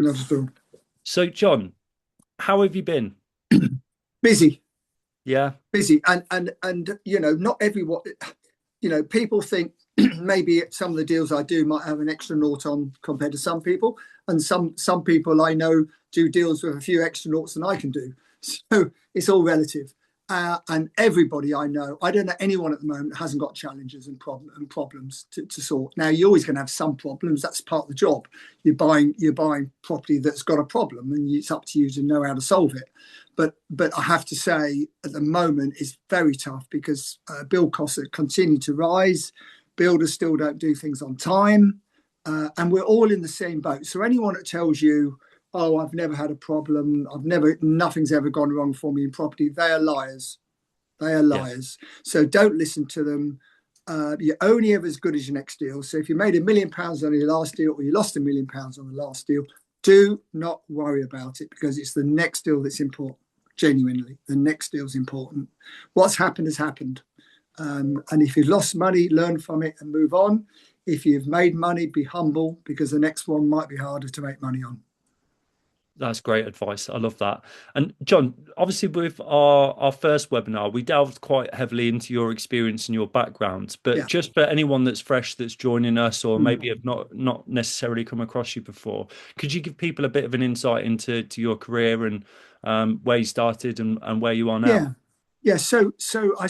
Not at all. So, John, how have you been? Busy, Yeah, busy, and not everyone. People think maybe some of the deals I do might have an extra naught on compared to some people, and some people I know do deals with a few extra noughts than I can do. So it's all relative. And everybody I know, I don't know anyone at the moment that hasn't got challenges and problems to sort. Now you're always going to have some problems. That's part of the job. You're buying property that's got a problem, and it's up to you to know how to solve it. But I have to say, at the moment, it's very tough because build costs continue to rise. Builders still don't do things on time, and we're all in the same boat. So anyone that tells you, "Oh, I've never had a problem. Nothing's ever gone wrong for me in property," they are liars. They are yeah, liars. So don't listen to them. You're only ever as good as your next deal. So if you made £1 million on your last deal, or you lost £1 million on the last deal, do not worry about it, because it's the next deal that's important. Genuinely, the next deal is important. What's happened has happened. And if you've lost money, learn from it and move on. If you've made money, be humble, because the next one might be harder to make money on. that's great advice. I love that. And John, obviously, with our first webinar, we delved quite heavily into your experience and your background. But Yeah. just for anyone that's fresh, that's joining us, or maybe Mm. have not necessarily come across you before, could you give people a bit of an insight into your career and where you started and where you are now? Yeah. Yeah. So I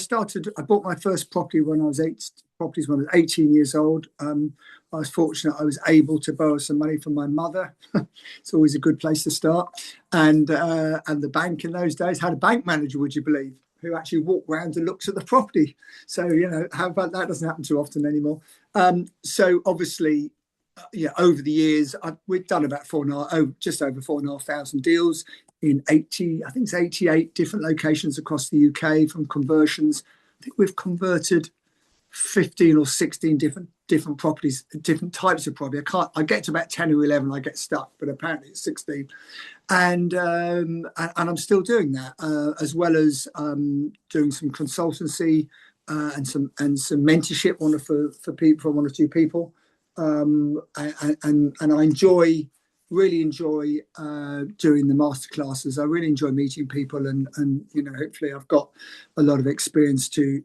bought my first property when I was 18 years old. I was fortunate I was able to borrow some money from my mother. It's always a good place to start. And the bank in those days had a bank manager, would you believe, who actually walked around and looked at the property. So, how about that? Doesn't happen too often anymore. So obviously, yeah, over the years, we've done about just over 4,500 deals in 80, I think it's 88 different locations across the UK from conversions. I think we've converted 15 or 16 different properties, different types of property. I get to about 10 or 11, I get stuck, but apparently it's 16. And I'm still doing that, as well as doing some consultancy, and some mentorship for people, for one or two people. And I really enjoy doing the masterclasses. I really enjoy meeting people, and hopefully I've got a lot of experience to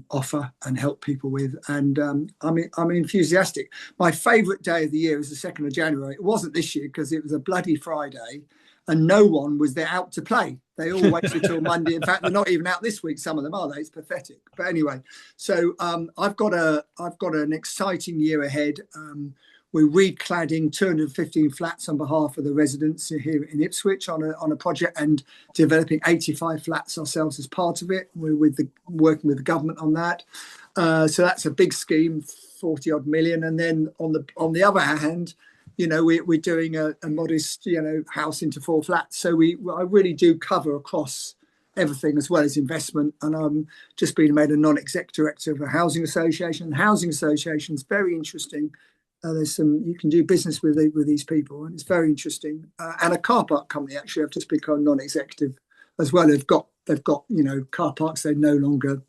offer and help people with. And I'm enthusiastic. My favourite day of the year is the 2nd of January. It wasn't this year because it was a bloody Friday, and no one was there out to play. They all waited till Monday. In fact, they're not even out this week. Some of them are. It's pathetic. But anyway, so I've got an exciting year ahead. We're recladding 215 flats on behalf of the residents here in Ipswich on a project, and developing 85 flats ourselves as part of it. We're working with the government on that. So that's a big scheme, 40 odd million. And then on the other hand, we're doing a modest, house into 4 flats. So I really do cover across everything, as well as investment. And I'm just being made a non-exec director of a housing association. The housing association is very interesting. There's you can do business with these people, and it's very interesting. And a car park company, actually, I've just become non-executive as well. They've got car parks they no longer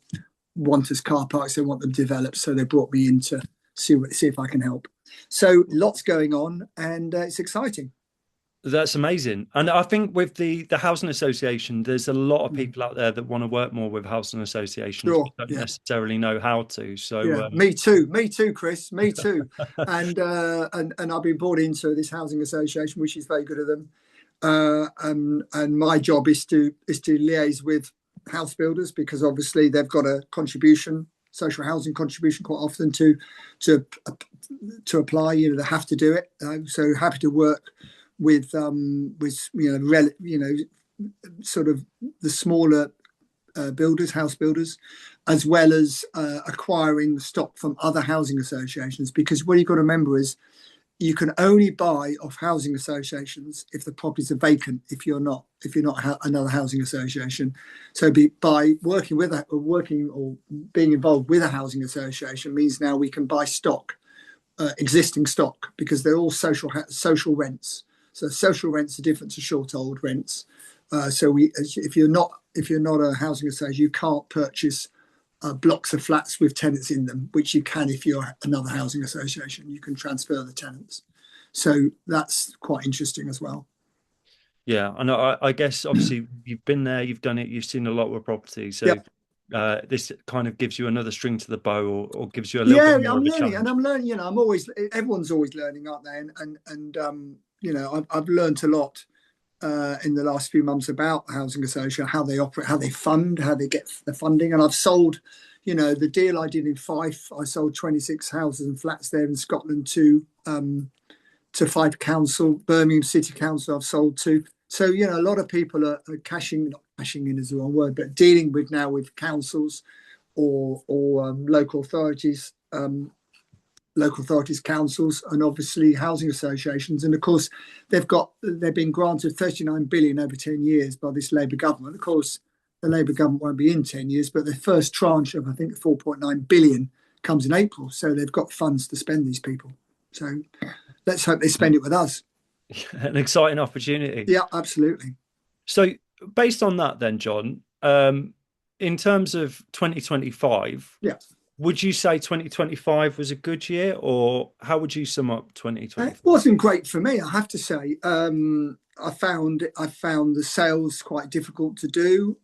want as car parks. They want them developed, so they brought me in to see if I can help. So lots going on, and it's exciting. That's amazing. And I think with the housing association, there's a lot of Mm. people out there that want to work more with housing associations, Sure. but don't Yeah. necessarily know how to. So, Yeah. Me too, Chris. Me too. And I've been brought into this housing association, which is very good of them. And my job is to liaise with house builders, because obviously they've got a contribution, social housing contribution, quite often to apply. They have to do it. So happy to work with sort of the smaller builders, house builders, as well as acquiring stock from other housing associations. Because what you've got to remember is, you can only buy off housing associations if the properties are vacant. If you're not another housing association, so by working or being involved with a housing association means now we can buy stock, existing stock, because they're all social rents. So social rents are different to short hold rents. If you're not a housing association, you can't purchase blocks of flats with tenants in them, which you can if you're another housing association. You can transfer the tenants. So that's quite interesting as well. Yeah, and I guess obviously you've been there, you've done it, you've seen a lot of property, Yeah. so this kind of gives you another string to the bow, or gives you a little Yeah, bit more I'm of a learning, and challenge. I'm learning. I'm always, everyone's always learning, aren't they? I've learned a lot in the last few months about housing association, how they operate, how they fund, how they get the funding. And I've sold, the deal I did in Fife, I sold 26 houses and flats there in Scotland to Fife Council, Birmingham City Council. I've sold to. So a lot of people are cashing, not cashing in is the wrong word, but dealing with now with councils or local authorities, councils, and obviously housing associations. And of course, they've been granted 39 billion over 10 years by this Labour government. Of course, the Labour government won't be in 10 years, but the first tranche of I think 4.9 billion comes in April. So they've got funds to spend, these people. So let's hope they spend it with us. An exciting opportunity. Yeah, absolutely. So based on that, then, John, in terms of 2025, Yeah. would you say 2025 was a good year, or how would you sum up It 2025? wasn't great for me, I have to say. I found the sales quite difficult to do.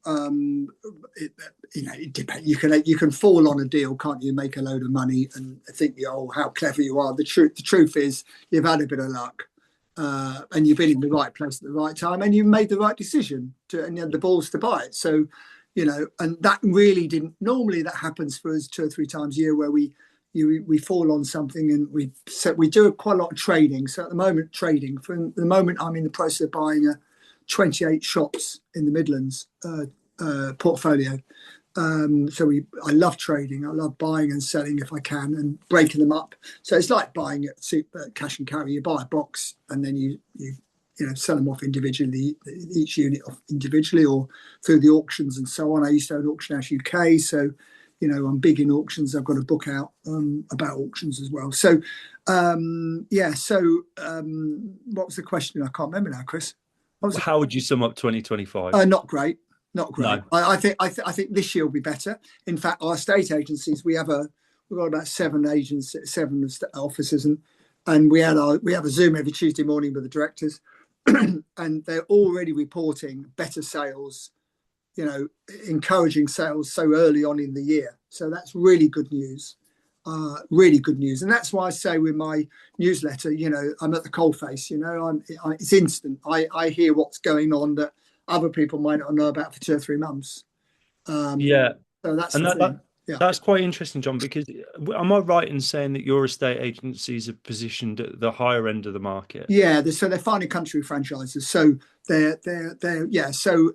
It depends. You can fall on a deal, can't you? Make a load of money and think, oh, how clever you are. The truth is, you've had a bit of luck, and you've been in the right place at the right time, and you made the right decision and you had the balls to buy it. So, and that really didn't. Normally, that happens for us 2 or 3 times a year, where we fall on something, and we do quite a lot of trading. So at the moment, I'm in the process of buying a 28 shops in the Midlands portfolio. I love trading. I love buying and selling if I can, and breaking them up. So it's like buying at cash and carry. You buy a box and then you sell them off individually, each unit off individually, or through the auctions and so on. I used to own Auction House UK, so I'm big in auctions. I've got a book out about auctions as well. So yeah. So what was the question? I can't remember now, Chris. What was it? How would you sum up 2025? Not great. Not great. No. I think this year will be better. In fact, our estate agencies, we've got about 7 agents, 7 officers, and we have a Zoom every Tuesday morning with the directors, and they're already reporting better sales, encouraging sales so early on in the year. So that's really good news. Really good news. And that's why I say with my newsletter, I'm at the coalface, it's instant. I hear what's going on that other people might not know about for 2 or 3 months. Yeah, So that's and the thing. Yeah. that's quite interesting, John, because am I right in saying that your estate agencies are positioned at the higher end of the market? Yeah, so they're finding country franchises. So they're yeah. So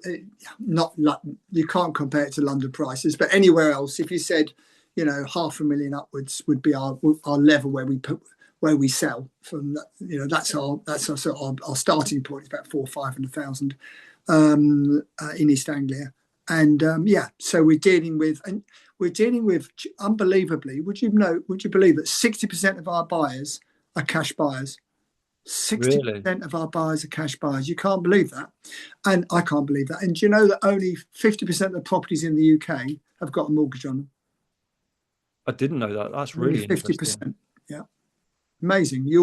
not like, you can't compare it to London prices, but anywhere else, if you said, 500,000 upwards would be our level where we sell from. That's our sort of our starting point. It's about 400,000 or 500,000 in East Anglia, and yeah. So we're dealing with unbelievably. Would you believe that 60% of our buyers are cash buyers? Really? 60% of our buyers are cash buyers. You can't believe that. And I can't believe that. And do you know that only 50% of the properties in the UK have got a mortgage on them? I didn't know that. That's Only really interesting. 50%. Yeah. Amazing. We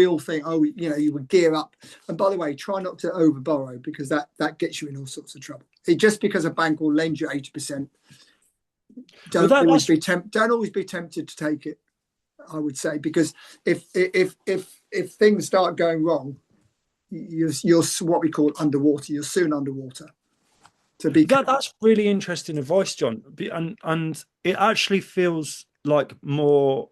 all think, oh, you would gear up. And by the way, try not to over borrow, because that gets you in all sorts of trouble. Just because a bank will lend you 80%, Well, don't always be tempted to take it, I would say, because if things start going wrong, you're what we call underwater. You're soon underwater. To be that's really interesting advice, John. And it actually feels like more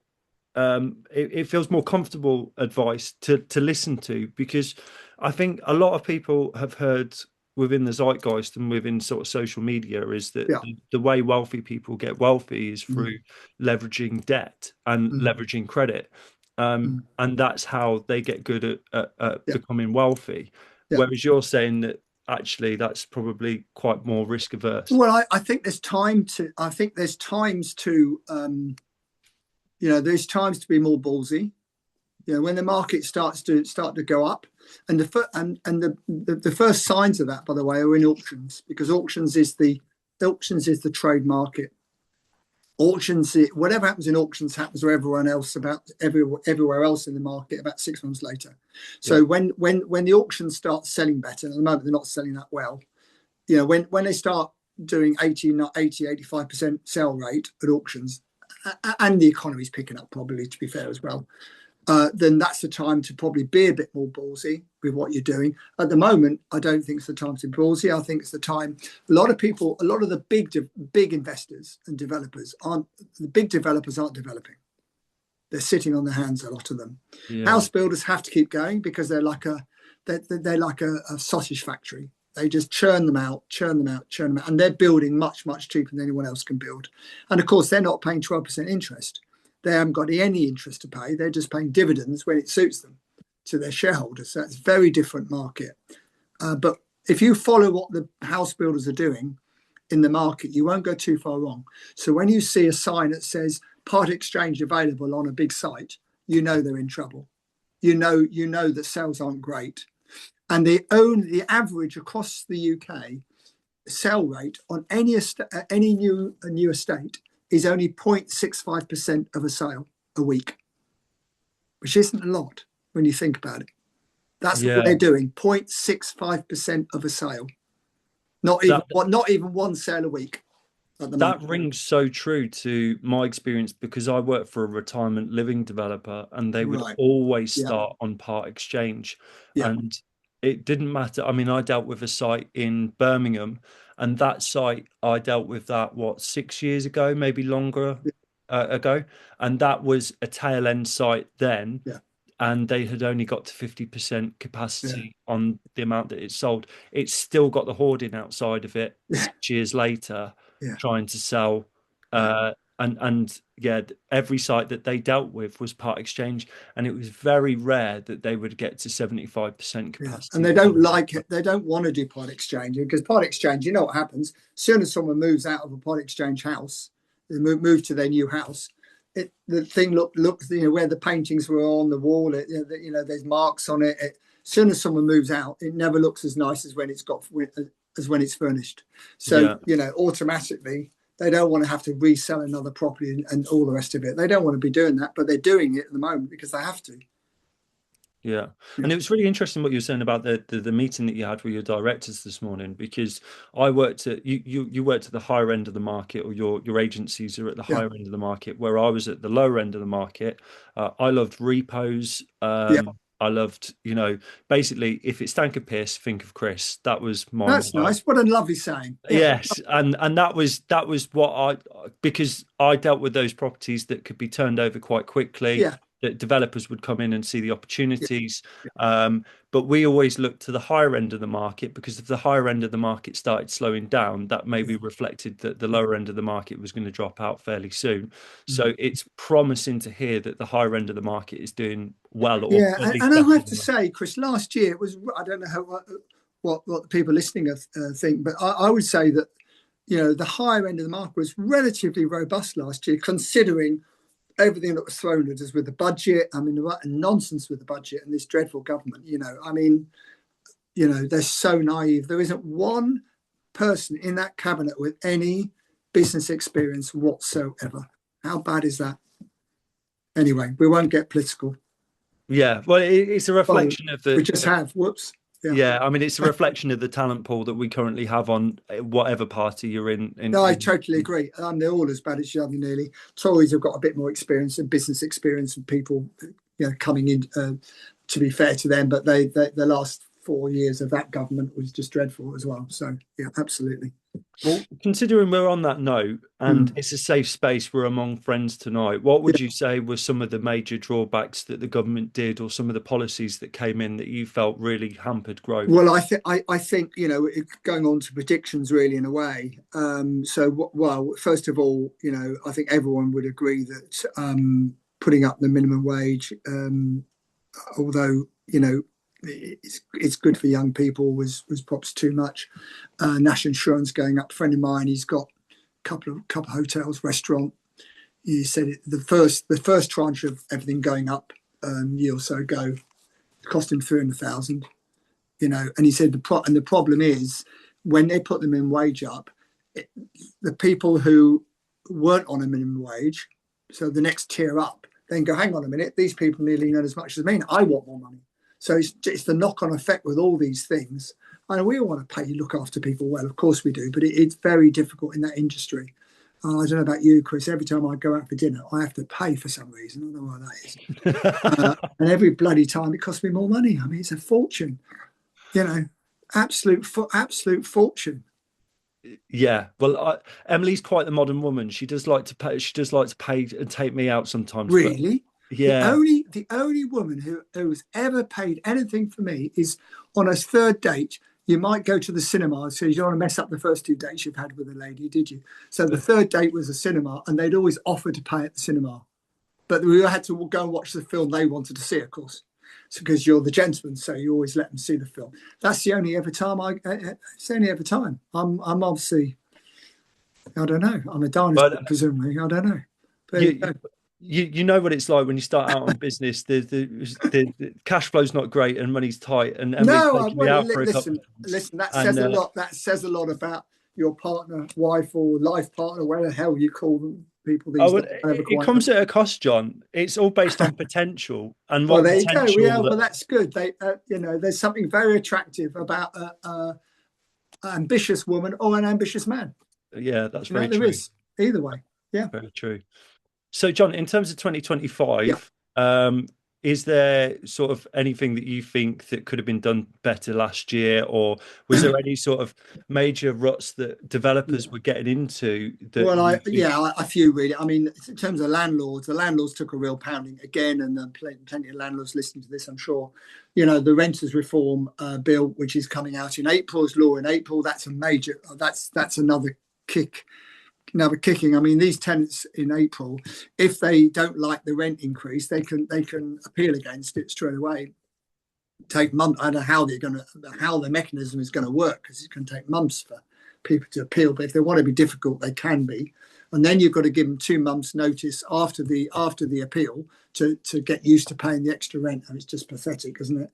it feels more comfortable advice to listen to, because I think a lot of people have heard within the zeitgeist and within sort of social media is that yeah. the way wealthy people get wealthy is through leveraging debt and Mm. leveraging credit. And that's how they get good at Yeah. becoming wealthy. Yeah. Whereas you're saying that actually that's probably quite more risk averse. Well, I think there's time to. I think there's times to. There's times to be more ballsy. When the market starts to go up, and the first signs of that, by the way, are in auctions, because auctions is the trade market. Auctions, whatever happens in auctions happens where everyone else about everywhere else in the market about 6 months later. Yeah. So when the auctions start selling better, and at the moment they're not selling that well, you know, when they start doing 85% sell rate at auctions, and the economy's picking up probably, to be fair as well, then that's the time to probably be a bit more ballsy with what you're doing. At the moment, I don't think it's the time to be ballsy. I think it's the time. A lot of people, a lot of the big investors and developers aren't. The big developers aren't developing. They're sitting on their hands. A lot of them. Yeah. House builders have to keep going because they're like a sausage factory. They just churn them out, and they're building much, much cheaper than anyone else can build. And of course, they're not paying 12% interest. They haven't got any interest to pay. They're just paying dividends when it suits them to their shareholders. So it's a very different market. But if you follow what the house builders are doing in the market, you won't go too far wrong. So when you see a sign that says part exchange available on a big site, you know they're in trouble. You know that sales aren't great. And the average across the UK sell rate on any new estate is only 0.65% of a sale a week, which isn't a lot when you think about it. That's what they're doing, 0.65% of a sale. Not even one sale a week. That rings so true to my experience because I work for a retirement living developer and they would always start on part exchange. And it didn't matter. I mean, I dealt with a site in Birmingham, and that site, I dealt with that, 6 years ago, maybe longer ago. And that was a tail end site then. And they had only got to 50% capacity on the amount that it sold. It's still got the hoarding outside of it 6 years later, trying to sell. And every site that they dealt with was part exchange, and it was very rare that they would get to 75% capacity. And they don't like it. They don't want to do part exchange because part exchange, you know what happens? As soon as someone moves out of a part exchange house, they move to their new house. The thing looks, you know, where the paintings were on the wall. You know, there's marks on it. As soon as someone moves out, it never looks as nice as when it's furnished. So you know, automatically they don't want to have to resell another property and all the rest of it. They don't want to be doing that, but they're doing it at the moment because they have to. Yeah. And it was really interesting what you were saying about the meeting that you had with your directors this morning, because I worked at you worked at the higher end of the market, or your agencies are at the higher end of the market, where I was at the lower end of the market. I loved repos. I loved, you know, basically, if it's stank of piss, think of Chris. That was my That's nice. What a lovely saying. Yes, and that was what because I dealt with those properties that could be turned over quite quickly. That developers would come in and see the opportunities. But we always looked to the higher end of the market, because if the higher end of the market started slowing down, that maybe reflected that the lower end of the market was going to drop out fairly soon. So it's promising to hear that the higher end of the market is doing well. And I have to say, Chris, last year it was, I don't know what the people listening think, but I would say that, you know, the higher end of the market was relatively robust last year, considering everything that was thrown at us with the budget. I mean, nonsense with the budget and this dreadful government. You know, I mean, you know, they're so naive. There isn't one person in that cabinet with any business experience whatsoever. How bad is that? Anyway, we won't get political. Yeah, well, it's a reflection of the. We just have. Whoops. Yeah, I mean, it's a reflection of the talent pool that we currently have on whatever party you're in. No, I totally agree. They're all as bad as each other, nearly. Tories have got a bit more experience and business experience and people, you know, coming in, to be fair to them. But the last 4 years of that government was just dreadful as well. So, yeah, absolutely. Well, considering we're on that note and it's a safe space, we're among friends tonight, what would you say were some of the major drawbacks that the government did, or some of the policies that came in that you felt really hampered growth? Well, I think, you know, going on to predictions really in a way. Well, first of all, you know, I think everyone would agree that putting up the minimum wage, although, you know, it's good for young people, was perhaps too much. National insurance going up. A friend of mine, he's got a couple of hotels, restaurant. He said the first tranche of everything going up a year or so ago cost him 300,000. You know, and he said the problem is when they put the minimum wage up, the people who weren't on a minimum wage, so the next tier up, then go, hang on a minute, these people nearly earn as much as me. I want more money. So it's the knock-on effect with all these things. And we all want to pay, look after people well, of course we do, but it's very difficult in that industry. I don't know about you, Chris. Every time I go out for dinner, I have to pay for some reason. I don't know why that is. And every bloody time it costs me more money. I mean, it's a fortune, absolute fortune. Yeah, well, Emily's quite the modern woman. She does like to pay. She does like to pay and take me out sometimes. Really? But yeah. The only woman who's ever paid anything for me is on a third date. You might go to the cinema, so you don't want to mess up the first 2 dates you've had with a lady, did you? So the third date was a cinema, and they'd always offer to pay at the cinema, but we had to go and watch the film they wanted to see, of course, because you're the gentleman, so you always let them see the film. That's the only ever time it's the only ever time. I'm obviously, I don't know. I'm a dinosaur, presumably. I don't know. But you know what it's like when you start out on business. The cash flow's not great and money's tight. And listen. That says a lot. That says a lot about your partner, wife, or life partner, whatever the hell you call them. People these days. It comes at a cost, John. It's all based on potential and what there potential. You go. Well, that's good. They, there's something very attractive about an ambitious woman or an ambitious man. Yeah, that's very true. There is either way. Yeah, very true. So, John, in terms of 2025, is there sort of anything that you think that could have been done better last year, or was there any sort of major ruts that developers were getting into? A few really. I mean, in terms of landlords, the landlords took a real pounding again, and plenty of landlords listening to this, I'm sure. The renters reform bill, which is coming out in April, is law in April. That's a major. That's another kick. Another kicking. I mean, these tenants in April, if they don't like the rent increase, they can appeal against it straight away. Take months. I don't know how how the mechanism is going to work, because it can take months for people to appeal. But if they want to be difficult, they can be. And then you've got to give them 2 months' notice after the appeal to get used to paying the extra rent. And it's just pathetic, isn't it?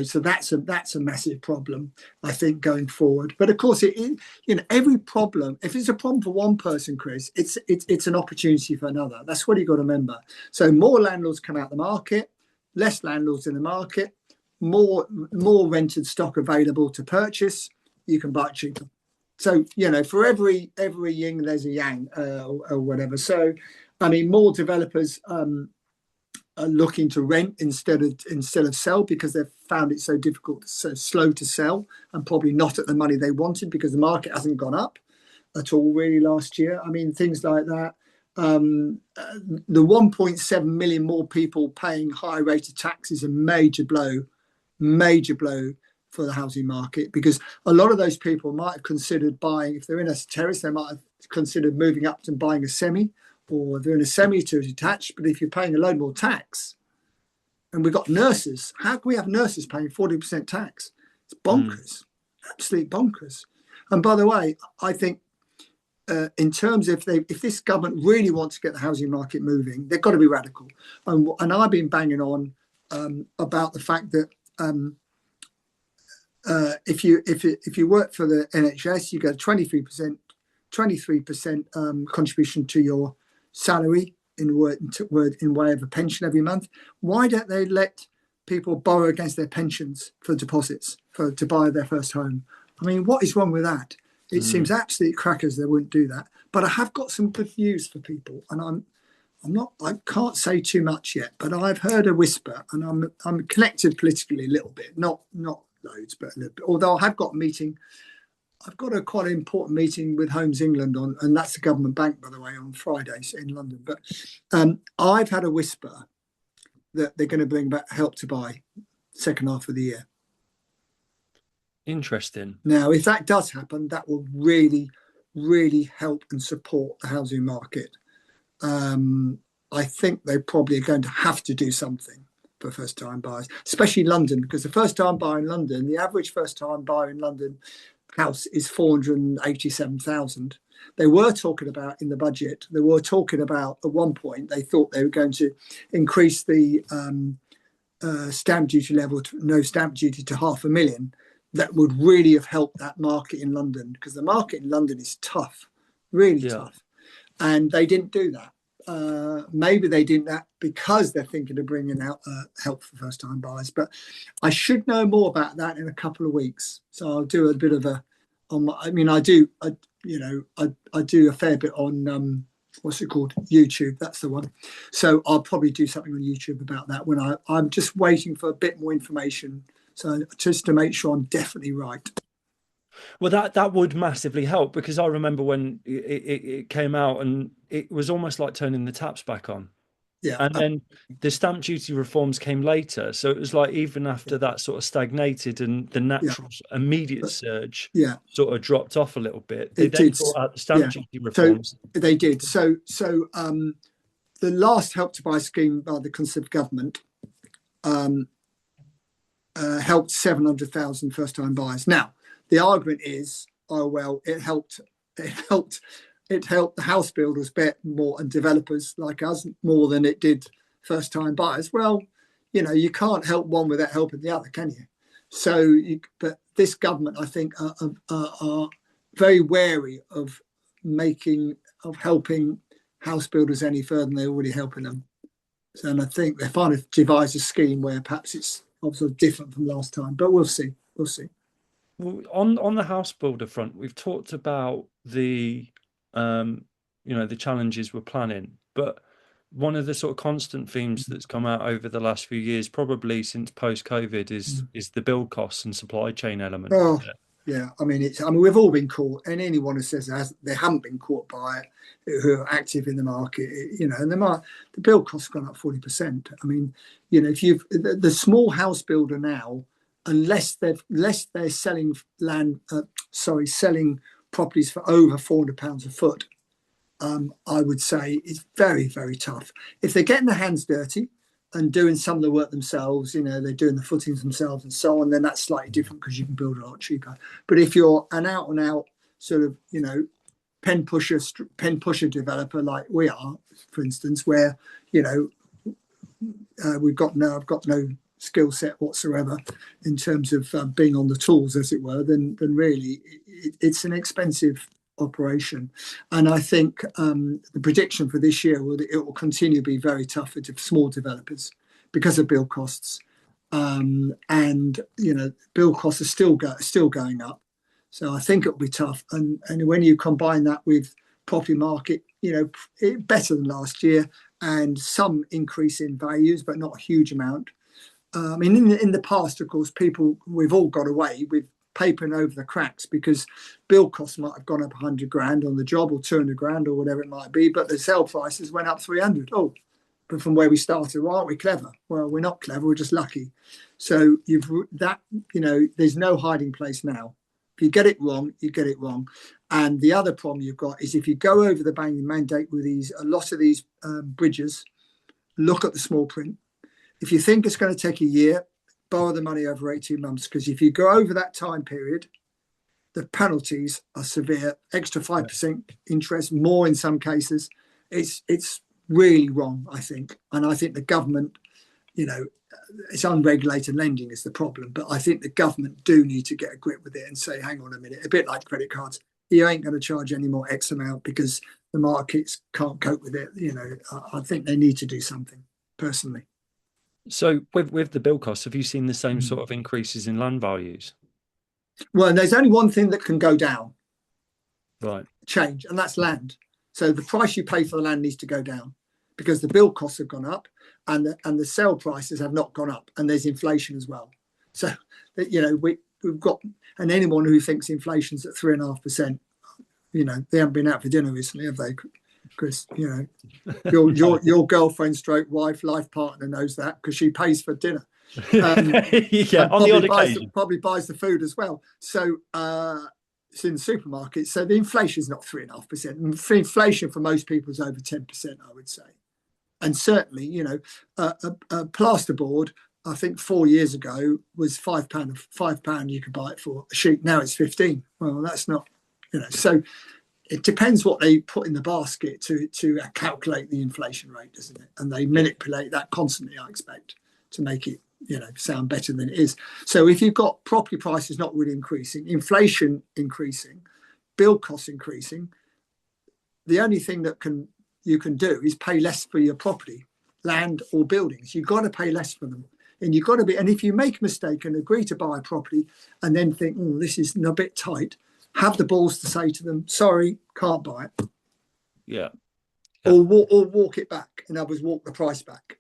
So that's a massive problem, I think, going forward. But of course, every problem, if it's a problem for one person, Chris, it's an opportunity for another. That's what you've got to remember. So more landlords come out the market, less landlords in the market, more rented stock available to purchase. You can buy it cheaper. So for every yin there's a yang, or whatever. So I mean, more developers are looking to rent instead of sell, because they've found it so difficult, so slow to sell, and probably not at the money they wanted, because the market hasn't gone up at all really last year. I mean, things like that. The 1.7 million more people paying high rate of tax is a major blow for the housing market, because a lot of those people might have considered buying, if they're in a terrace, they might have considered moving up and buying a semi, or they're in a semi to detached. But if you're paying a load more tax, and we've got nurses, how can we have nurses paying 40% tax? It's bonkers, absolute bonkers. And by the way, I think in terms of if this government really wants to get the housing market moving, they've got to be radical. And I've been banging on about the fact that if you work for the NHS, you get a 23% contribution to your salary in way of a pension every month. Why don't they let people borrow against their pensions for deposits to buy their first home? I mean, what is wrong with that? It seems absolutely crackers they wouldn't do that. But I have got some good news for people, and I can't say too much yet, but I've heard a whisper, and I'm connected politically a little bit, not loads, but a little bit. Although I have got a meeting. I've got a quite important meeting with Homes England and that's the government bank, by the way, on Fridays in London. But I've had a whisper that they're going to bring back Help to Buy second half of the year. Interesting. Now, if that does happen, that will really, really help and support the housing market. I think they probably are going to have to do something for first-time buyers, especially London, because the first-time buyer in London, the average first-time buyer in London house is 487,000. They were talking about in the budget, they were talking about at one point, they thought they were going to increase the stamp duty level to no stamp duty to 500,000. That would really have helped that market in London, because the market in London is tough. really Yeah. tough. And they didn't do that. Maybe they didn't that because they're thinking of bringing out help for first-time buyers. But I should know more about that in a couple of weeks. So I'll do a bit of a. I mean, I do a fair bit on what's it called, YouTube. That's the one. So I'll probably do something on YouTube about that when I'm just waiting for a bit more information. So just to make sure I'm definitely right. Well, that would massively help, because I remember when it came out and it was almost like turning the taps back on. Yeah. And then the stamp duty reforms came later. So it was like, even after that sort of stagnated and the Yeah. natural immediate But, surge yeah. sort of dropped off a little bit, they It then did. brought out the stamp Yeah. duty So reforms. they did. So the last Help to Buy scheme by the Conservative government helped 700,000 first-time buyers. Now, the argument is, oh well, it helped the house builders bet more and developers like us more than it did first-time buyers. Well, you can't help one without helping the other, can you? So, but this government, I think, are very wary of helping house builders any further than they're already helping them. So, and I think they're trying to devise a scheme where perhaps it's obviously different from last time, but we'll see. We'll see. Well, on the house builder front, we've talked about the the challenges we're planning, but one of the sort of constant themes that's come out over the last few years, probably since post-COVID, is the build costs and supply chain element of Oh, it. yeah. I mean, we've all been caught, and anyone who says they haven't been caught by it, who are active in the market, and the build costs gone up 40%. I mean, if the small house builder now, unless they're selling selling properties for over £400 a foot, I would say it's very, very tough. If they're getting their hands dirty and doing some of the work themselves, they're doing the footings themselves and so on, then that's slightly different because you can build a lot cheaper. But if you're an out and out sort of, pen pusher developer like we are, for instance, where, I've got no skill set whatsoever in terms of being on the tools, as it were, then really it's an expensive operation. And I think the prediction for this year it will continue to be very tough for small developers because of build costs. And build costs are still going up. So I think it'll be tough. And when you combine that with property market, better than last year and some increase in values, but not a huge amount. I mean, in the past, of course, we've all got away with papering over the cracks because build costs might have gone up 100 grand on the job or 200 grand or whatever it might be, but the sale prices went up 300. Oh, but from where we started, well, aren't we clever? Well, we're not clever, we're just lucky. So there's no hiding place now. If you get it wrong, you get it wrong. And the other problem you've got is if you go over the banking mandate with a lot of these bridges, look at the small print. If you think it's going to take a year, borrow the money over 18 months, because if you go over that time period, the penalties are severe, extra 5% interest, more in some cases. It's really wrong, I think. And I think the government, it's unregulated lending is the problem, but I think the government do need to get a grip with it and say, hang on a minute, a bit like credit cards, you ain't going to charge any more X amount because the markets can't cope with it. I think they need to do something, personally. So with the build costs, have you seen the same sort of increases in land values? Well, there's only one thing that can go down, Right. change, and that's land. So the price you pay for the land needs to go down because the build costs have gone up and the sale prices have not gone up, and there's inflation as well. So, we've got, and anyone who thinks inflation's at 3.5%, they haven't been out for dinner recently, have they, Chris? Your girlfriend, stroke wife, life partner knows that because she pays for dinner. Yeah, on the odd occasion. Probably buys the food as well. So it's in the supermarket. So the inflation is not 3.5%. Inflation for most people is over 10%, I would say. And certainly, a plasterboard, I think 4 years ago was £5 you could buy it for a sheet. Now it's 15. Well, that's not, so it depends what they put in the basket to calculate the inflation rate, doesn't it? And they manipulate that constantly, I expect, to make it, sound better than it is. So if you've got property prices not really increasing, inflation increasing, build costs increasing, the only thing that you can do is pay less for your property, land or buildings. You've got to pay less for them. And you've got to be, and if you make a mistake and agree to buy a property and then think, oh, this is a bit tight, have the balls to say to them, sorry, can't buy it. Yeah. Or walk it back. In other words, walk the price back.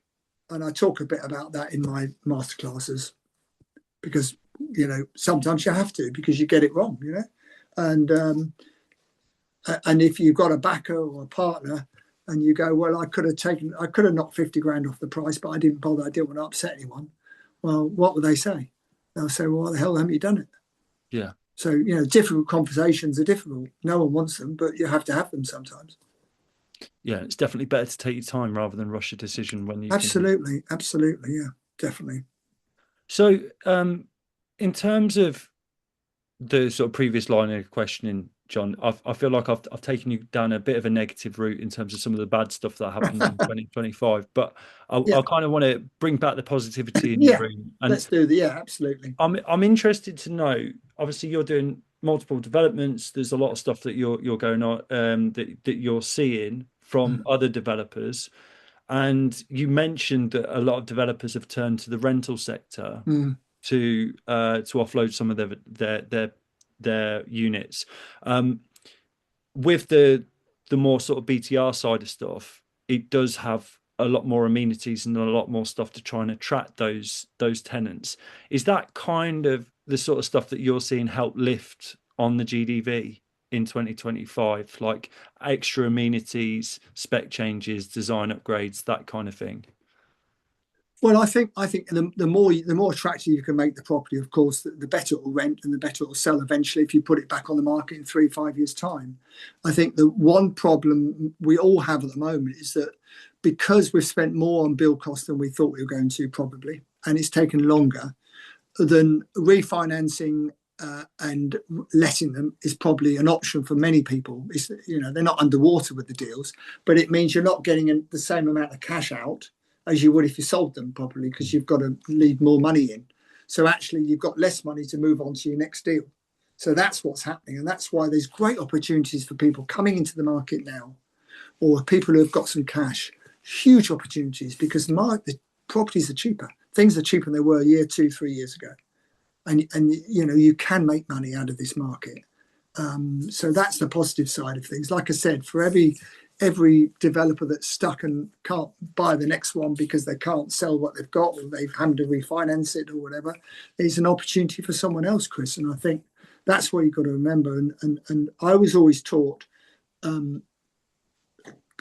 And I talk a bit about that in my masterclasses, because, you know, sometimes you have to, because you get it wrong, you know. And if you've got a backer or a partner and you go, well, I could have knocked 50 grand off the price, but I didn't bother. I didn't want to upset anyone. Well, what would they say? They'll say, well, why the hell haven't you done it? Yeah. So, you know, difficult conversations are difficult. No one wants them, but you have to have them sometimes. Yeah, it's definitely better to take your time rather than rush a decision when you absolutely can. Absolutely, yeah, definitely. So in terms of the sort of previous line of questioning, John, I feel like I've taken you down a bit of a negative route in terms of some of the bad stuff that happened in 2025, but I kind of want to bring back the positivity in your room. And let's do that. Yeah, absolutely. I'm interested to know, obviously you're doing multiple developments. There's a lot of stuff that you're going on, that you're seeing from other developers. And you mentioned that a lot of developers have turned to the rental sector to offload some of their units. With the more sort of BTR side of stuff, it does have a lot more amenities and a lot more stuff to try and attract those tenants. Is that kind of the sort of stuff that you're seeing help lift on the GDV in 2025, like extra amenities, spec changes, design upgrades, that kind of thing? Well, I think the more attractive you can make the property, of course, the better it will rent and the better it will sell eventually if you put it back on the market in 3-5 years' time. I think the one problem we all have at the moment is that because we've spent more on build costs than we thought we were going to, probably, and it's taken longer, then refinancing and letting them is probably an option for many people. It's, you know, they're not underwater with the deals, but it means you're not getting the same amount of cash out as you would if you sold them properly, because you've got to leave more money in. So actually you've got less money to move on to your next deal. So that's what's happening. And that's why there's great opportunities for people coming into the market now, or people who have got some cash, huge opportunities, because the properties are cheaper. Things are cheaper than they were a year, 2, 3 years ago. And you know, you can make money out of this market. So that's the positive side of things. Like I said, for every developer that's stuck and can't buy the next one because they can't sell what they've got, or they've had to refinance it or whatever, there's an opportunity for someone else, Chris. And I think that's what you've got to remember. And I was always taught,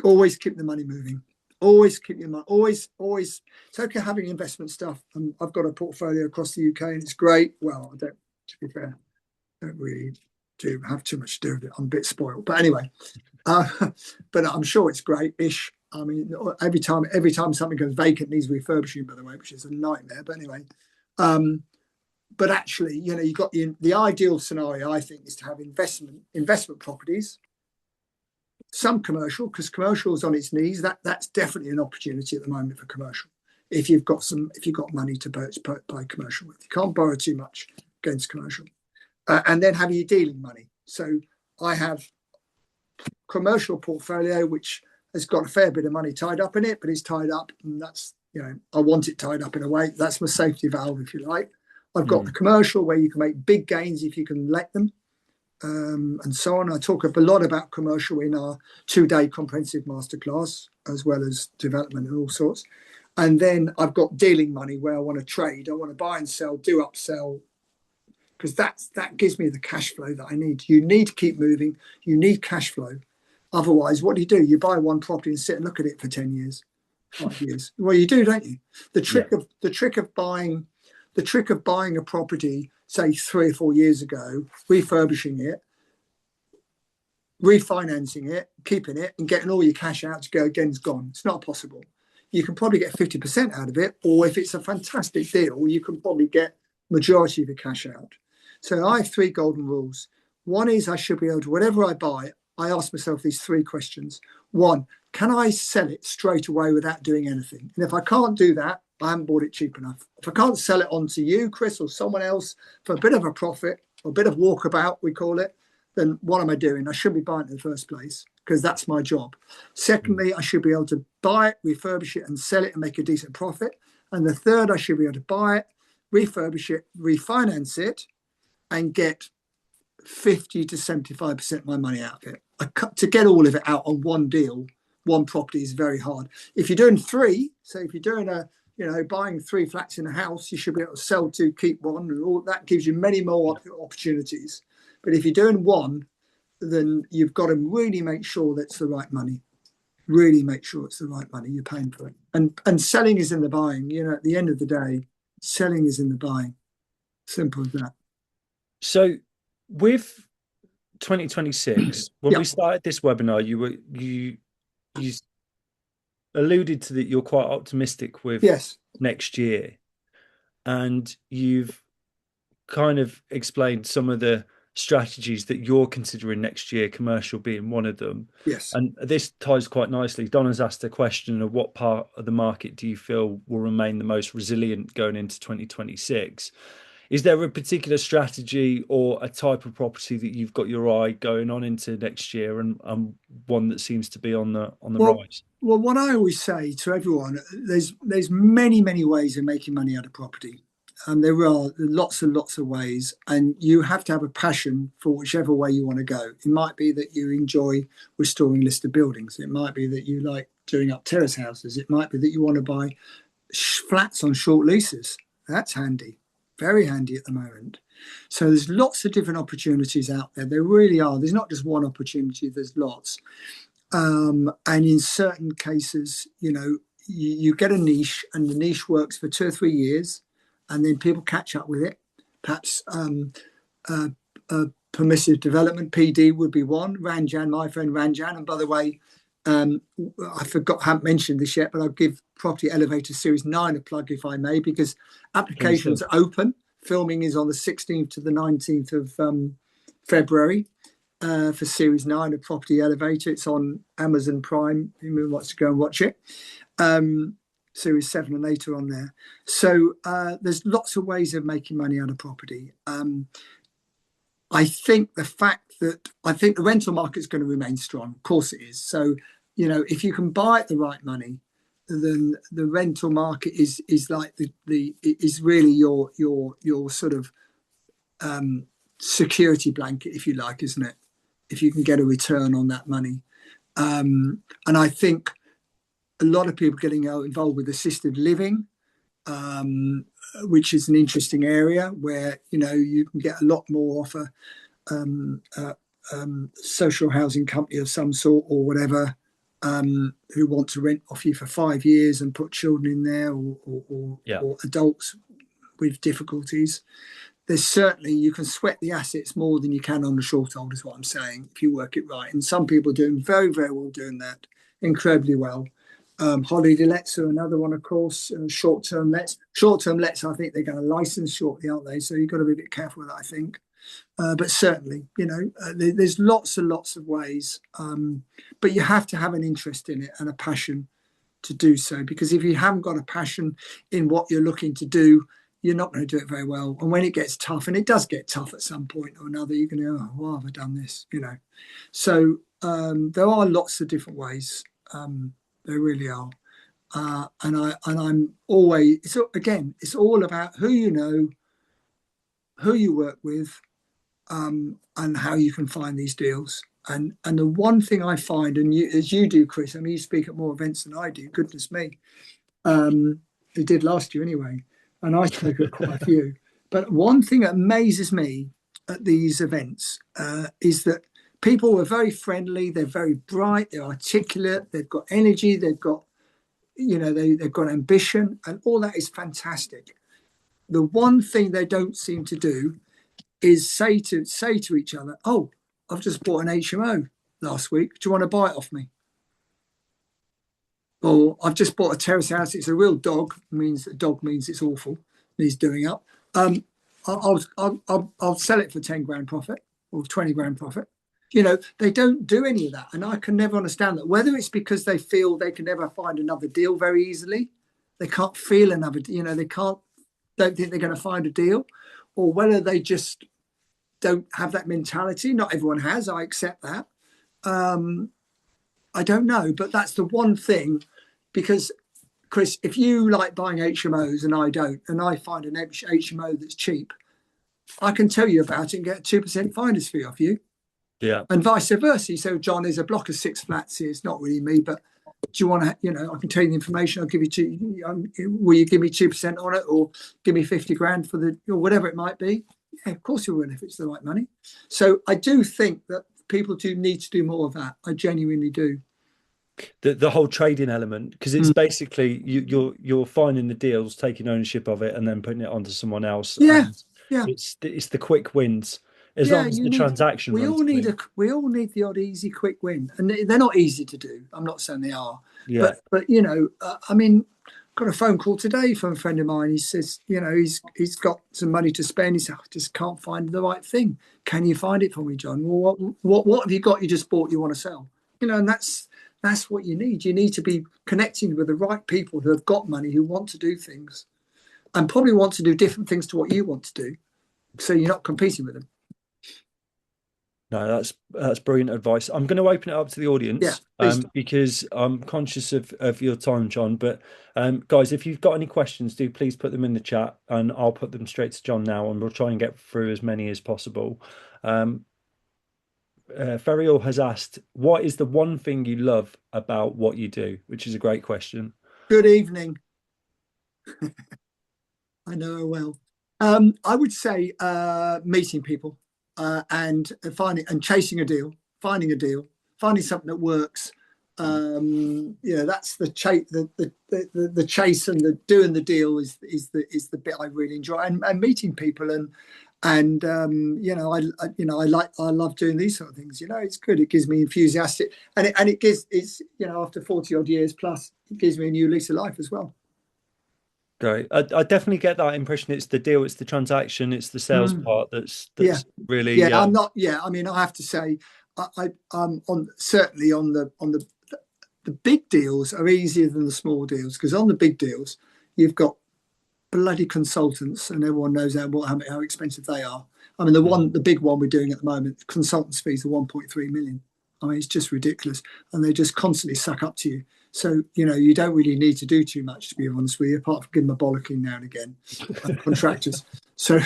always keep the money moving. Always keep your money. Always. It's okay having investment stuff. I've got a portfolio across the UK and it's great. Well, I don't, to be fair, don't really have too much to do with it. I'm a bit spoiled. But anyway, but I'm sure it's great-ish. I mean, every time something goes vacant, needs refurbishing, by the way, which is a nightmare. But anyway, but actually, you know, you've got the ideal scenario, I think, is to have investment properties, some commercial, because commercial is on its knees. That's definitely an opportunity at the moment for commercial. If you've got money to buy commercial with, you can't borrow too much against commercial, and then have your dealing money. So I have commercial portfolio which has got a fair bit of money tied up in it, but it's tied up, and that's, you know, I want it tied up in a way. That's my safety valve, if you like. I've got the commercial where you can make big gains if you can let them, and so on. I talk a lot about commercial in our 2-day comprehensive masterclass, as well as development and all sorts. And then I've got dealing money where I want to trade. I want to buy and sell, do upsell, because that gives me the cash flow that I need. You need to keep moving. You need cash flow. Otherwise, what do? You buy one property and sit and look at it for 10 years, 5 years. Well, you do, don't you? The trick of buying a property, say 3 or 4 years ago, refurbishing it, refinancing it, keeping it, and getting all your cash out to go again is gone. It's not possible. You can probably get 50% out of it, or if it's a fantastic deal, you can probably get majority of your cash out. So I have 3 golden rules. One is I should be able to, whatever I buy, I ask myself these 3 questions. 1, can I sell it straight away without doing anything? And if I can't do that, I haven't bought it cheap enough. If I can't sell it on to you, Chris, or someone else for a bit of a profit, or a bit of walkabout, we call it, then what am I doing? I should be buying it in the first place because that's my job. Secondly, I should be able to buy it, refurbish it, and sell it and make a decent profit. And the third, I should be able to buy it, refurbish it, refinance it, and get 50 to 75% of my money out of it. To get all of it out on one deal, one property is very hard. If you're doing three, so if you're doing buying 3 flats in a house, you should be able to sell 2, keep 1, and all that gives you many more opportunities. But if you're doing one, then you've got to really make sure that's the right money. Really make sure it's the right money you're paying for it. And selling is in the buying. At the end of the day, selling is in the buying. Simple as that. So with 2026, when we started this webinar, you alluded to that you're quite optimistic with next year, and you've kind of explained some of the strategies that you're considering next year, commercial being one of them. Yes. And this ties quite nicely. Donna's asked a question of what part of the market do you feel will remain the most resilient going into 2026? Is there a particular strategy or a type of property that you've got your eye going on into next year, and one that seems to be on the rise? Well, what I always say to everyone, there's many ways of making money out of property. And there are lots and lots of ways, and you have to have a passion for whichever way you want to go. It might be that you enjoy restoring listed buildings. It might be that you like doing up terrace houses. It might be that you want to buy flats on short leases. That's handy, very handy at the moment. So there's lots of different opportunities out there. There really are. There's not just one opportunity, there's lots. And in certain cases, you get a niche, and the niche works for 2 or 3 years, and then people catch up with it. Perhaps permissive development, PD would be one. Ranjan, my friend Ranjan, and by the way, I haven't mentioned this yet, but I'll give Property Elevator Series 9 a plug, if I may, because applications are open. Filming is on the 16th to the 19th of February for Series 9 of Property Elevator. It's on Amazon Prime. Anyone wants to go and watch it. Series 7 and 8 are on there. So there's lots of ways of making money out of property. I think the rental market is going to remain strong. Of course it is. So, if you can buy at the right money, then the rental market is like is really your sort of security blanket, if you like, isn't it? If you can get a return on that money. And I think a lot of people getting involved with assisted living, which is an interesting area where you can get a lot more off a social housing company of some sort or whatever, who want to rent off you for 5 years and put children in there, or adults with difficulties. There's certainly, you can sweat the assets more than you can on the short hold, is what I'm saying, if you work it right. And some people are doing very, very well doing that, incredibly well. Holiday lets are another one, of course. Short-term lets. Short-term lets, I think they're going to license shortly, aren't they? So you've got to be a bit careful with that, I think. But certainly, there's lots and lots of ways. But you have to have an interest in it and a passion to do so. Because if you haven't got a passion in what you're looking to do, you're not going to do it very well. And when it gets tough, and it does get tough at some point or another, you're going to go, why have I done this? So there are lots of different ways. There really are. And I'm always, it's all about who you know, who you work with, and how you can find these deals. And the one thing I find, and as you do, Chris, I mean, you speak at more events than I do, goodness me. You did last year anyway, and I spoke at quite a few. But one thing that amazes me at these events is that people are very friendly, they're very bright, they're articulate, they've got energy, they've got, they've got ambition, and all that is fantastic. The one thing they don't seem to do is say to each other, "Oh, I've just bought an HMO last week. Do you want to buy it off me?" Or "I've just bought a terrace house. It's a real dog." Means it's awful. Needs doing up. I'll sell it for 10 grand profit or 20 grand profit. They don't do any of that, and I can never understand that. Whether it's because they feel they can never find another deal very easily, they can't feel another. Don't think they're going to find a deal, or whether they just don't have that mentality. Not everyone has. I accept that. Um, I don't know, but that's the one thing, because Chris, if you like buying HMOs and I don't, and I find an HMO that's cheap, I can tell you about it and get a 2% finder's fee off you. Yeah. And vice versa. So, John, there's a block of 6 flats here. It's not really me, but do you want to, I can tell you the information. I'll give you will you give me 2% on it, or give me 50 grand for or whatever it might be? Yeah, of course you will, if it's the right money. So I do think that people do need to do more of that. I genuinely do. The whole trading element, because it's basically you're finding the deals, taking ownership of it, and then putting it onto someone else, Yeah, and yeah. it's the quick wins, as Yeah, long as the transaction we runs all need smooth. the odd easy quick win, and they're not easy to do. I'm not saying they are, Yeah. but I mean, got a phone call today from a friend of mine. He says, he's got some money to spend. He said, I just can't find the right thing. Can you find it for me, John? Well, what have you got? You just bought. You want to sell? And that's what you need. You need to be connecting with the right people who have got money, who want to do things, and probably want to do different things to what you want to do. So you're not competing with them. No, that's brilliant advice. I'm going to open it up to the Yeah, audience, please. because I'm conscious of your time, John. But guys, if you've got any questions, do please put them in the chat, and I'll put them straight to John now, and we'll try and get through as many as possible. Ferial has asked, what is the one thing you love about what you do? Which is a great question. Good evening. I know her well. I would say meeting people, and chasing a deal, finding a deal, finding something that works. That's the chase. The chase and the doing the deal is the bit I really enjoy, and meeting people, and I love doing these sort of things. It's good. It gives me enthusiastic, and it gives after 40 odd years plus, it gives me a new lease of life as well. Great. I definitely get that impression. It's the deal, it's the transaction, it's the sales part that's Yeah, really I'm not. Yeah, I mean, I have to say, I'm certainly on the big deals are easier than the small deals, because on the big deals you've got bloody consultants, and everyone knows how expensive they are. I mean, the big one we're doing at the moment, consultants fees are 1.3 million. I mean, it's just ridiculous, and they just constantly suck up to you. So you don't really need to do too much, to be honest with you, apart from giving them a bollocking now and again. Contractors. So,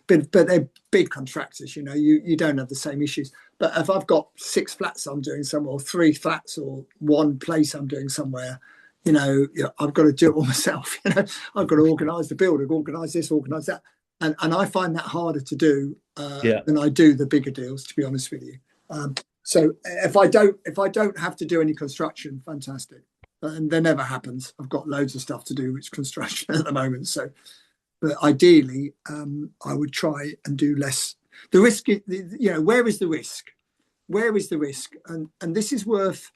but they're big contractors. You don't have the same issues. But if I've got 6 flats I'm doing somewhere, or 3 flats, or 1 place I'm doing somewhere, I've got to do it all myself. I've got to organise the building, organise this, organise that, and I find that harder to do than I do the bigger deals, to be honest with you. So if I don't have to do any construction, fantastic. And that never happens. I've got loads of stuff to do, which construction at the moment. So, but ideally, I would try and do less. The risk, where is the risk? Where is the risk? And this is worth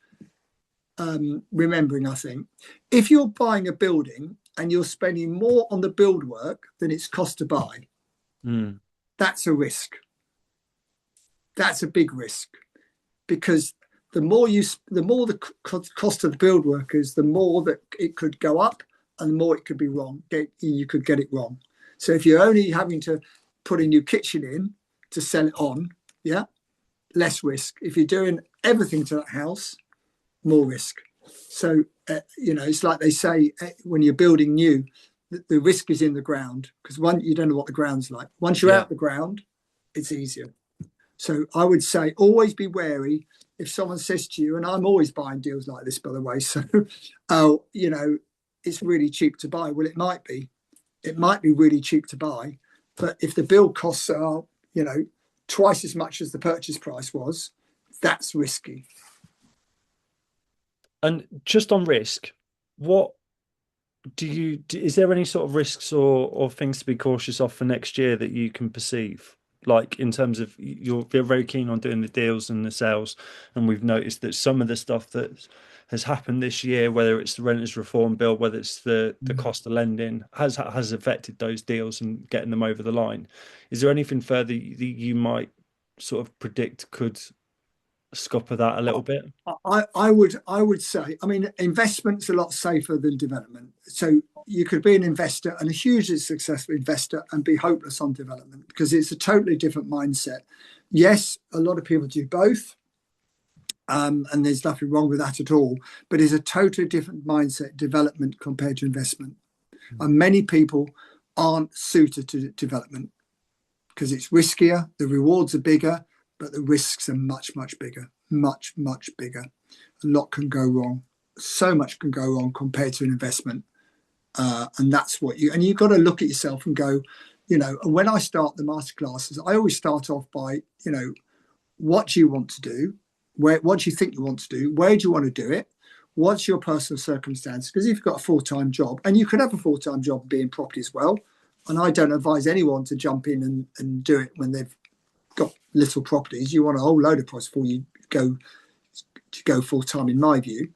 remembering, I think. If you're buying a building and you're spending more on the build work than it's cost to buy, that's a risk. That's a big risk, because the more the cost of the build work is, the more that it could go up, and the more it could be wrong. You could get it wrong. So if you're only having to put a new kitchen in to sell it on, less risk. If you're doing everything to that house, more risk. So it's like they say, when you're building new, the risk is in the ground, because you don't know what the ground's like. Once you're out the ground, it's easier. So I would say always be wary if someone says to you, and I'm always buying deals like this, by the way, so it's really cheap to buy. Well, it might be really cheap to buy, but if the build costs are twice as much as the purchase price was, that's risky. And just on risk, what is there any sort of risks or things to be cautious of for next year that you can perceive? Like, in terms of, you're very keen on doing the deals and the sales, and we've noticed that some of the stuff that has happened this year, whether it's the renters reform bill, whether it's the cost of lending, has affected those deals and getting them over the line. Is there anything further that you might sort of predict could scupper that a little bit? I would say, I mean, investment's a lot safer than development. So you could be an investor and a hugely successful investor and be hopeless on development because it's a totally different mindset. Yes, a lot of people do both, and there's nothing wrong with that at all. But it's a totally different mindset, development compared to investment. And many people aren't suited to development because it's riskier, the rewards are bigger, but the risks are much, much bigger, much, much bigger. A lot can go wrong. So much can go wrong compared to an investment. And that's what and you've got to look at yourself and go, and when I start the masterclasses, I always start off by, what do you want to do? What do you think you want to do? Where do you want to do it? What's your personal circumstance? Because if you've got a full-time job, and you could have a full-time job and be in property as well, and I don't advise anyone to jump in and do it when they've got little properties. You want a whole load of properties before you go full-time, in my view.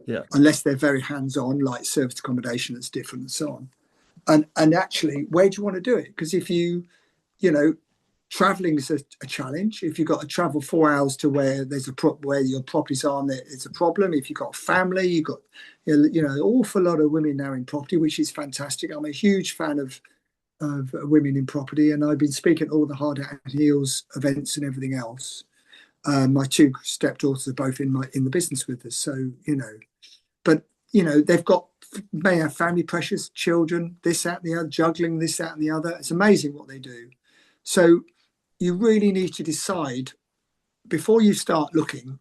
Yeah. Unless they're very hands-on, like service accommodation, that's different and so on. And actually, where do you want to do it? Because if traveling is a challenge. If you've got to travel 4 hours to where where your properties are, it's a problem. If you've got family, you've got an awful lot of women now in property, which is fantastic. I'm a huge fan of women in property, and I've been speaking at all the Hard Hat and Heels events and everything else. My two stepdaughters are both in the business with us, so but they've may have family pressures, children, this, that, and the other, juggling this, that, and the other. It's amazing what they do. So you really need to decide before you start looking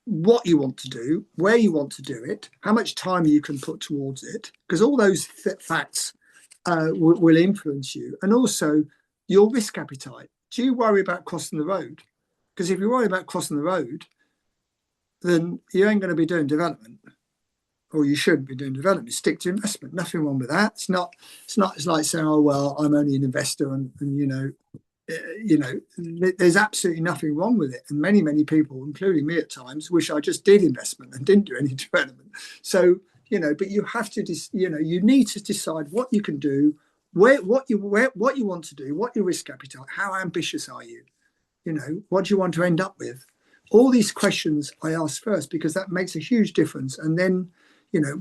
what you want to do, where you want to do it, how much time you can put towards it, because all those facts will influence you, and also your risk appetite. Do you worry about crossing the road? Because if you worry about crossing the road, then you ain't going to be doing development, or you shouldn't be doing development. Stick to investment. Nothing wrong with that. It's not. It's like saying, "Oh well, I'm only an investor," and there's absolutely nothing wrong with it. And many people, including me at times, wish I just did investment and didn't do any development. So but you have to, you need to decide what you can do, what you want to do, what your risk appetite, how ambitious are you, what do you want to end up with. All these questions I ask first because that makes a huge difference. And then,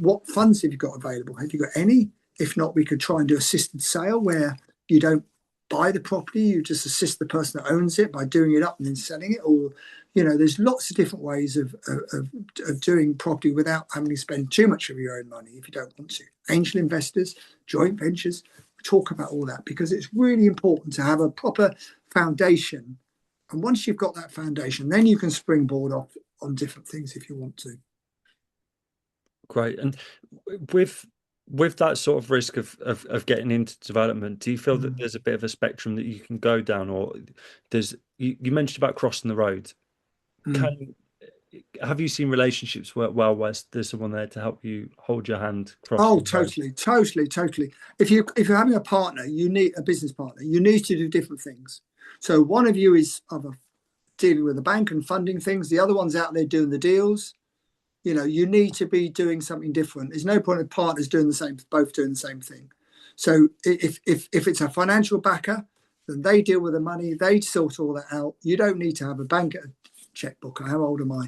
what funds have you got available? Have you got any? If not, we could try and do assisted sale where you don't buy the property, you just assist the person that owns it by doing it up and then selling it. Or, there's lots of different ways of doing property without having to spend too much of your own money if you don't want to. Angel investors, joint ventures, we talk about all that because it's really important to have a proper foundation. And once you've got that foundation, then you can springboard off on different things if you want to. Great. And with that sort of risk of getting into development, do you feel that there's a bit of a spectrum that you can go down, or you mentioned about crossing the road? Have you seen relationships where there's someone there to help you hold your hand cross? Oh, totally. If you're having a partner, you need a business partner. You need to do different things. So one of you is dealing with the bank and funding things. The other one's out there doing the deals. You need to be doing something different. There's no point of partners both doing the same thing. So if it's a financial backer, then they deal with the money. They sort all that out. You don't need to have a bank checkbook. How old am I?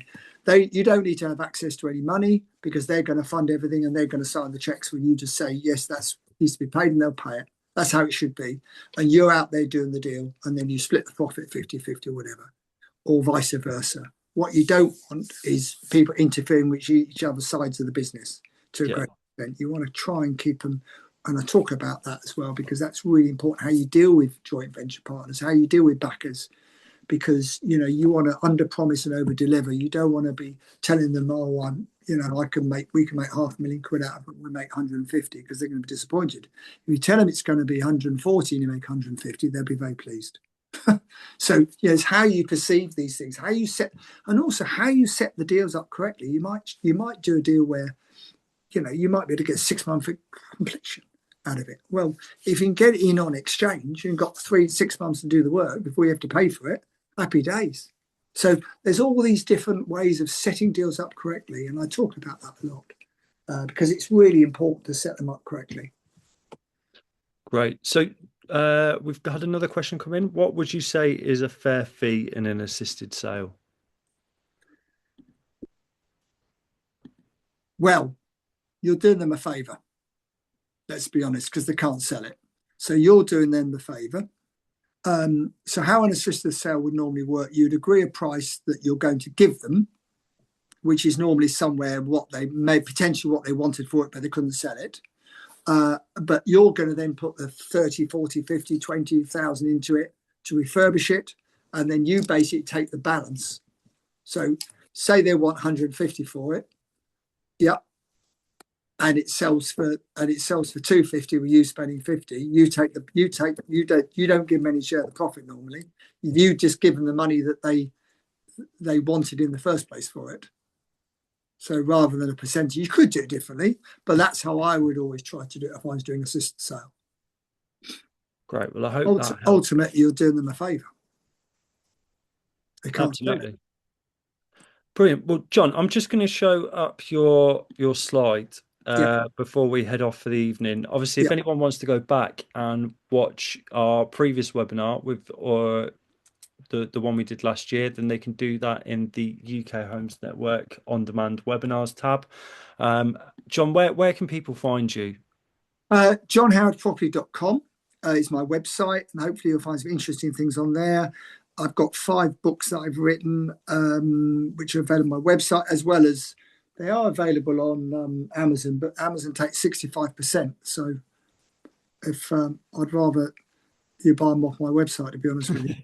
You don't need to have access to any money because they're going to fund everything and they're going to sign the checks when you just say, yes, that needs to be paid, and they'll pay it. That's how it should be. And you're out there doing the deal, and then you split the profit 50-50 or whatever, or vice versa. What you don't want is people interfering with each other's sides of the business to a great extent. You want to try and keep them, and I talk about that as well, because that's really important, how you deal with joint venture partners, how you deal with backers, because, you want to under promise and over deliver. You don't want to be telling them, oh, we can make £500,000 out of it, we make 150, because they're going to be disappointed. If you tell them it's going to be 140 and you make 150, they'll be very pleased. So it's how you perceive these things, how you set, and also how you set the deals up correctly. You might do a deal where you might be able to get 6 month completion out of it. Well, if you can get it in on exchange and got 6 months to do the work before you have to pay for it, happy days. So there's all these different ways of setting deals up correctly, and I talk about that a lot because it's really important to set them up correctly. Great. So we've had another question come in. What would you say is a fair fee in an assisted sale? Well, you're doing them a favour, let's be honest, because they can't sell it. So you're doing them the favour. So how an assisted sale would normally work, you'd agree a price that you're going to give them, which is normally somewhere what they may potentially what they wanted for it, but they couldn't sell it. But you're going to then put the 30, 40, 50, 20,000 into it to refurbish it. And then you basically take the balance. So say they want 150 for it. Yep. And it sells for 250 with you spending 50. You don't give them any share of the profit normally. You just give them the money that they wanted in the first place for it. So rather than a percentage, you could do it differently, but that's how I would always try to do it if I was doing assisted sale. Great. Well, I hope that helps. Ultimately, you're doing them a favour. They can't. Absolutely. Brilliant. Well, John, I'm just going to show up your slide before we head off for the evening. Obviously, if anyone wants to go back and watch our previous webinar with or the one we did last year, then they can do that in the UK Homes Network on demand webinars tab. John, where can people find you? johnhowardproperty.com is my website, and hopefully you'll find some interesting things on there. I've got 5 books that I've written, which are available on my website, as well as they are available on Amazon, but Amazon takes 65%. So if I'd rather you buy them off my website, to be honest with you.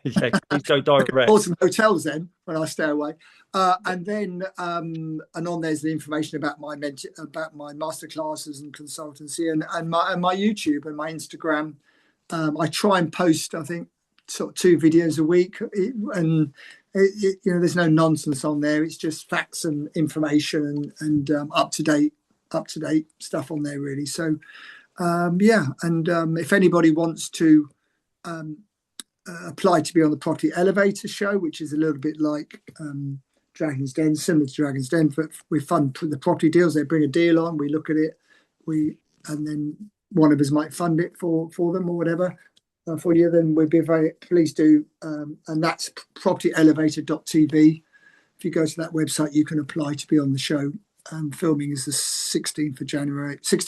Yeah, please go direct. Or some hotels then when I stay away, and then and on there's the information about my masterclasses and consultancy, and my YouTube and my Instagram. I try and post, I think, sort of 2 videos a week, and there's no nonsense on there. It's just facts and information and up to date stuff on there, really. So. If anybody wants to apply to be on the Property Elevator show, which is a little bit like Dragon's Den, similar to Dragon's Den, but we fund the property deals. They bring a deal on, we look at it, and then one of us might fund it for them or whatever for you. Then we'd be very pleased to, and that's propertyelevator.tv. If you go to that website, you can apply to be on the show. Filming is the 16th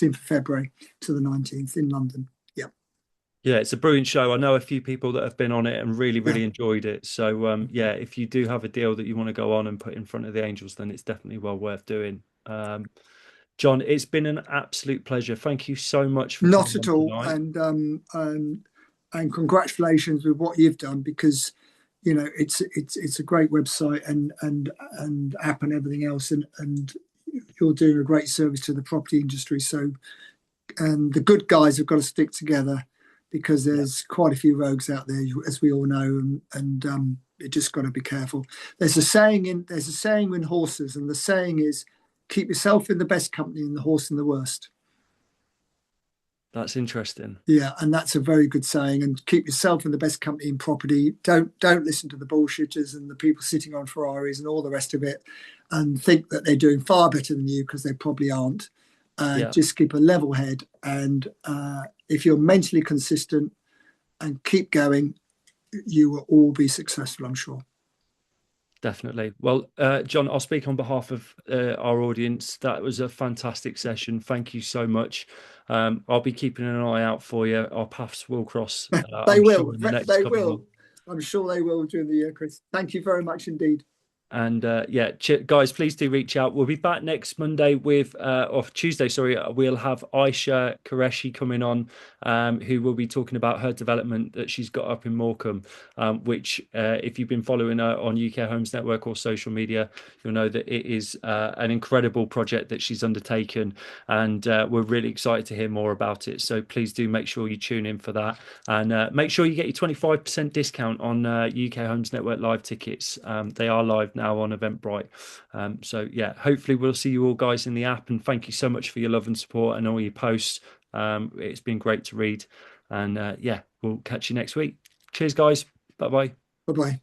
of February to the 19th in London. Yeah, it's a brilliant show. I know a few people that have been on it and really enjoyed it. So if you do have a deal that you want to go on and put in front of the angels, then it's definitely well worth doing. John, it's been an absolute pleasure. Thank you so much for not at all tonight. and congratulations with what you've done, because it's a great website and app and everything else, and you're doing a great service to the property industry. So, and the good guys have got to stick together, because there's quite a few rogues out there, as we all know, and you just got to be careful. There's a saying in horses, and the saying is, keep yourself in the best company and the horse in the worst. That's interesting. Yeah, and that's a very good saying. And keep yourself in the best company in property. Don't listen to the bullshitters and the people sitting on Ferraris and all the rest of it, and think that they're doing far better than you, because they probably aren't. Just keep a level head, and if you're mentally consistent and keep going, you will all be successful, I'm sure. Definitely. Well, John, I'll speak on behalf of our audience. That was a fantastic session. Thank you so much. I'll be keeping an eye out for you. Our paths will cross. They will. They will. I'm sure they will during the year, Chris. Thank you very much indeed. And guys, please do reach out. We'll be back next Monday or Tuesday, sorry. We'll have Aisha Qureshi coming on, who will be talking about her development that she's got up in Morecambe, which if you've been following her on UK Homes Network or social media, you'll know that it is an incredible project that she's undertaken, and we're really excited to hear more about it. So please do make sure you tune in for that, and make sure you get your 25% discount on UK Homes Network live tickets. They are live now on Eventbrite. Hopefully we'll see you all guys in the app, and thank you so much for your love and support and all your posts. It's been great to read, and we'll catch you next week. Cheers guys. Bye-bye. Bye-bye.